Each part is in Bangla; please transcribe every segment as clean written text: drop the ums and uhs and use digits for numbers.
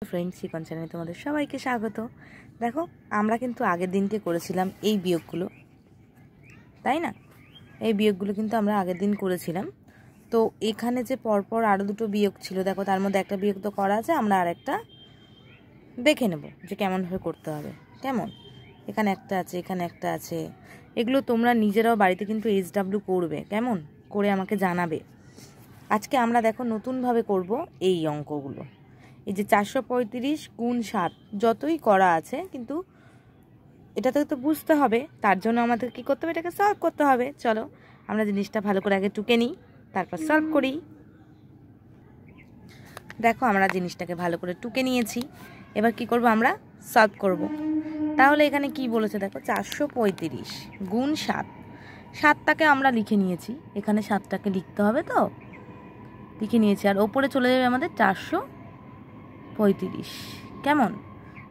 फ्रेंड्स शिकन चैनले तुम्हारे सबाइके स्वागत। देखो আমরা কিন্তু আগের দিনকে করেছিলাম এই বিয়োগগুলো, তাই না? এই বিয়োগগুলো কিন্তু আমরা আগের দিন করেছিলাম। তো এখানে যে পরপর আরো দুটো বিয়োগ ছিল, দেখো তার মধ্যে একটা বিয়োগ তো করা আছে, আমরা আরেকটা দেখে নেব যে কেমন ভাবে করতে হবে। কেমন, এখানে একটা আছে, এখানে একটা আছে। এগুলো তোমরা নিজেরাও বাড়িতে কিন্তু এইচডব্লিউ করবে, কেমন করে আমাকে জানাবে। আজকে আমরা দেখো নতুন ভাবে করব এই অঙ্কগুলো। এই যে 435 গুণ 7 যতই করা আছে, কিন্তু এটাতে তো বুঝতে হবে, তার জন্য আমাদের কি করতে হবে, এটাকে সলভ করতে হবে। চলো আমরা জিনিসটা ভালো করে আগে টুকে নিই, তারপর সলভ করি। দেখো আমরা জিনিসটাকে ভালো করে টুকে নিয়েছি, এবার কি করব, আমরা সলভ করব। তাহলে এখানে কি বলেছে দেখো, 435 গুণ 7, 7টাকে আমরা লিখে নিয়েছি, এখানে 7টাকে লিখতে হবে, তো লিখে নিয়েছি। আর ওপরে চলে যাবে আমাদের 435। কেমন,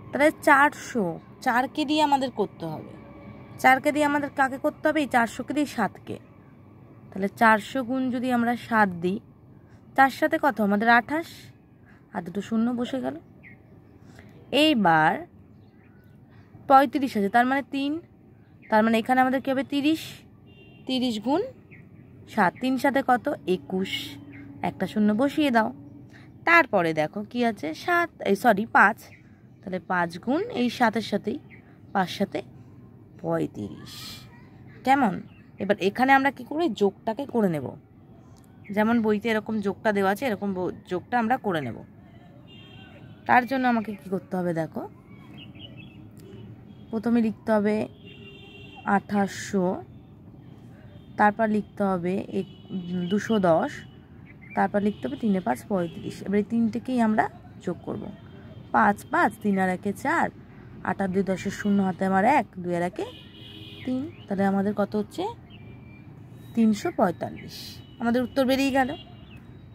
তাহলে 400কে দিয়ে আমাদের করতে হবে, 4কে দিয়ে আমাদের কাকে করতে হবে, এই 400কে দিয়ে 7কে। তাহলে 400 গুণ যদি আমরা 7 দিই, 4 সাথে কত আমাদের 28, আর দুটো শূন্য বসে গেল। এইবার 35 আছে, তার মানে 3, তার মানে এখানে আমাদের কি হবে 30 গুণ 7, 3 সাথে কত 21, একটা শূন্য বসিয়ে দাও। তারপরে দেখো কি আছে 5, তাহলে 5 গুণ এই 7-এর সাথেই 5 সাথে 35। কেমন, এবার এখানে আমরা কি করি, যোগটাকে করে নেব। যেমন বইতে এরকম যোগটা দেওয়া আছে, এরকম যোগটা আমরা করে নেব। তার জন্য আমাকে কি করতে হবে, দেখো প্রথমে লিখতে হবে 2800, তারপর লিখতে হবে 210, তারপর লিখতে হবে 3 5 35। এবার এই তিনটেকেই আমরা যোগ করব। 5 5, 3 আর 1 4, 8 আর 2 10, 0 হাতে আমার 1, 2 আর 1 3, তাহলে আমাদের কত হচ্ছে 345। আমাদের উত্তর বেরিয়ে গেল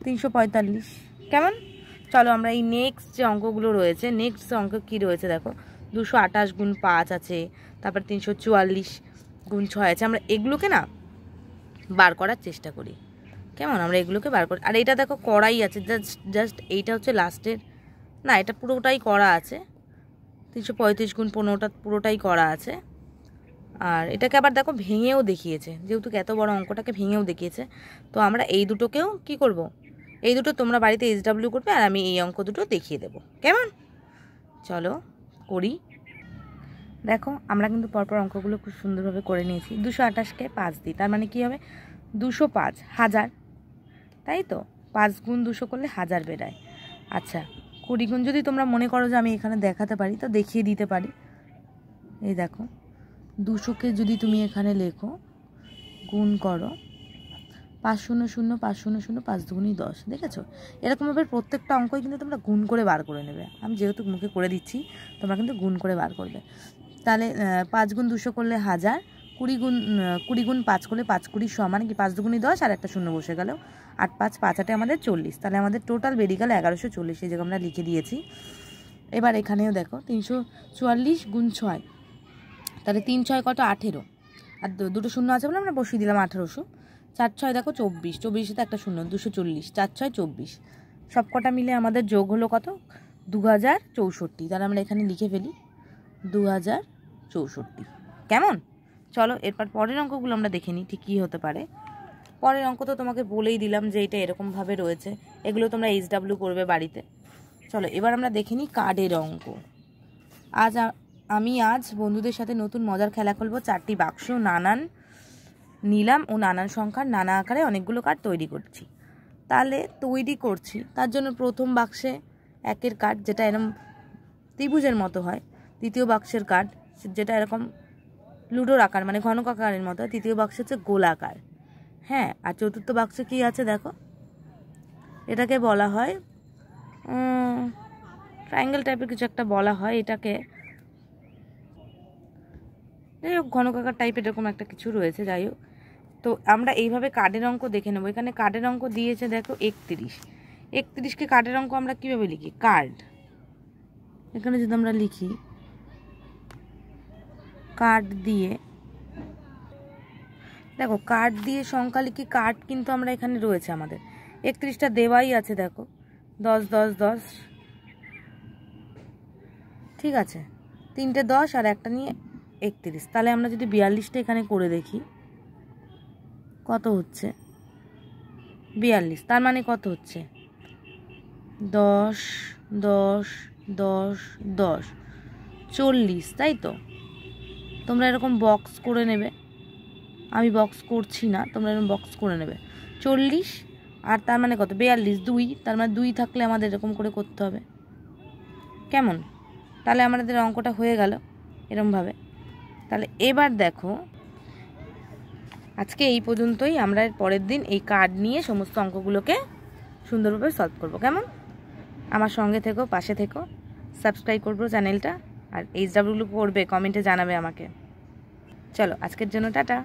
345। কেমন, চলো আমরা এই নেক্সট যে অঙ্কগুলো রয়েছে, নেক্সট অঙ্ক কি রয়েছে দেখো, 228 গুণ 5 আছে, তারপর 344 গুণ 6 আছে। আমরা এগুলোকে না বার করার চেষ্টা করি। কেমন, আমরা এগুলোকে বার করি। আর এটা দেখো করাই আছে, জাস্ট এইটা হচ্ছে লাস্টের, না এটা পুরোটাই করা আছে। 335 গুণ 15টা পুরোটাই করা আছে। আর এটাকে আবার দেখো ভেঙেও দেখিয়েছে, যেহেতু এত বড় অঙ্কটাকে ভেঙেও দেখিয়েছে। তো আমরা এই দুটোকেও কি করব, এই দুটো তোমরা বাড়িতে এইচডব্লিউ করবে, আর আমি এই অঙ্ক দুটো দেখিয়ে দেব। কেমন, চলো করি। দেখো আমরা কিন্তু পরপর অঙ্কগুলো খুব সুন্দরভাবে করে নিয়েছি। 228কে 5 দিই, তার মানে কি হবে 205, 1000, তাই তো। 5 গুণ 200 করলে 1000 বেরায়। আচ্ছা 20 গুণ যদি তোমরা মনে করো যে আমি এখানে দেখাতে পারি, তো দেখিয়ে দিতে পারি। এই দেখো 200কে যদি তুমি এখানে লেখো, গুণ করো 5 0 0 5 0 0, 5 দুগুণই 10, দেখেছো? এরকমভাবে প্রত্যেকটা অঙ্কই কিন্তু তোমরা গুণ করে বার করে নেবে। আমি যেহেতু মুখে করে দিচ্ছি, তোমরা কিন্তু গুণ করে বার করবে। তাহলে 5 গুণ 200 করলে 1000, 20 গুণ 5 করলে 5 20 সমান কি 5 দুগুণই 10, আর একটা শূন্য বসে গেল। 8 5 5 8 আমাদের 40, তাহলে আমাদের টোটাল বেরিয়ে গেল 1140। এই জায়গায় আমরা লিখে দিয়েছি। এবার এখানেও দেখো 344 গুণ 6, তাহলে 3 6 কত 18, আর দুটো শূন্য আছে বলে আমরা বসিয়ে দিলাম 1800। 4 6 দেখো 24, 24 সাথে একটা শূন্য 240, 4 6 24, সব কটা মিলে আমাদের যোগ হলো কত 2064। তাহলে আমরা এখানে লিখে ফেলি 2064। কেমন, চলো এরপর পরের অঙ্কগুলো আমরা দেখে নিই ঠিক কী হতে পারে। পরের অঙ্ক তো তোমাকে বলেই দিলাম যে এটা এরকমভাবে রয়েছে, এগুলো তোমরা এইচডব্লিউ করবে বাড়িতে। চলো এবার আমরা দেখে নিই কার্ডের অঙ্ক। আমি আজ বন্ধুদের সাথে নতুন মজার খেলা খেলবো। 4টি বাক্স নিলাম ও নানান সংখ্যার নানা আকারে অনেকগুলো কার্ড তৈরি করছি। তাহলে তৈরি করছি, তার জন্য প্রথম বাক্সে 1-এর কার্ড, যেটা এরকম ত্রিভুজের মতো হয়। দ্বিতীয় বাক্সের কার্ড, যেটা এরকম লুডোর আকার, মানে ঘনক আকারের মতো হয়। তৃতীয় বাক্স হচ্ছে গোলাকার। হ্যাঁ, আর চতুর্থ বাক্সে কি আছে দেখো, এটাকে বলা হয় ট্রায়াঙ্গেল টাইপের কিছু একটা বলা হয় এটাকে, যাই হোক ঘনক আকার টাইপের এরকম একটা কিছু রয়েছে। যাই হোক, তো আমরা এইভাবে কার্ডের অঙ্ক দেখে নেবো। এখানে কার্ডের অঙ্ক দিয়েছে দেখো 31কে কার্ডের অঙ্ক আমরা কীভাবে লিখি, কার্ড, এখানে যদি আমরা লিখি কার্ড দিয়ে, দেখো কার্ড দিয়ে সংখ্যা লিখি, কার্ড কিন্তু আমরা এখানে রয়েছে আমাদের 31টা দেওয়াই আছে। দেখো 10 10 10, ঠিক আছে, 3টে 10 আর একটা নিয়ে 31। তাহলে আমরা যদি 42টা এখানে করে দেখি কত হচ্ছে, 42। তার মানে কত হচ্ছে 10 10 10 10 40, তাই তো? তোমরা এরকম বক্স করে নেবে, আমি বক্স করছি না, তোমরা এরকম বক্স করে নেবে। 40 আর তার মানে কত 42, 2, তার মানে 2 থাকলে আমাদের এরকম করে করতে হবে। কেমন? তাহলে আমাদের অঙ্কটা হয়ে গেল এরকমভাবে। তাহলে এবার দেখো, আজকে এই পর্যন্তই। আমরা পরের দিন এই কার্ড নিয়ে সমস্ত অঙ্কগুলোকে সুন্দরভাবে সলভ করব। কেমন? আমার সঙ্গে থেকো, পাশে থেকো, সাবস্ক্রাইব করবো চ্যানেলটা, আর HW করবে, কমেন্টে জানাবে আমাকে। চলো আজকের জন্য টাটা।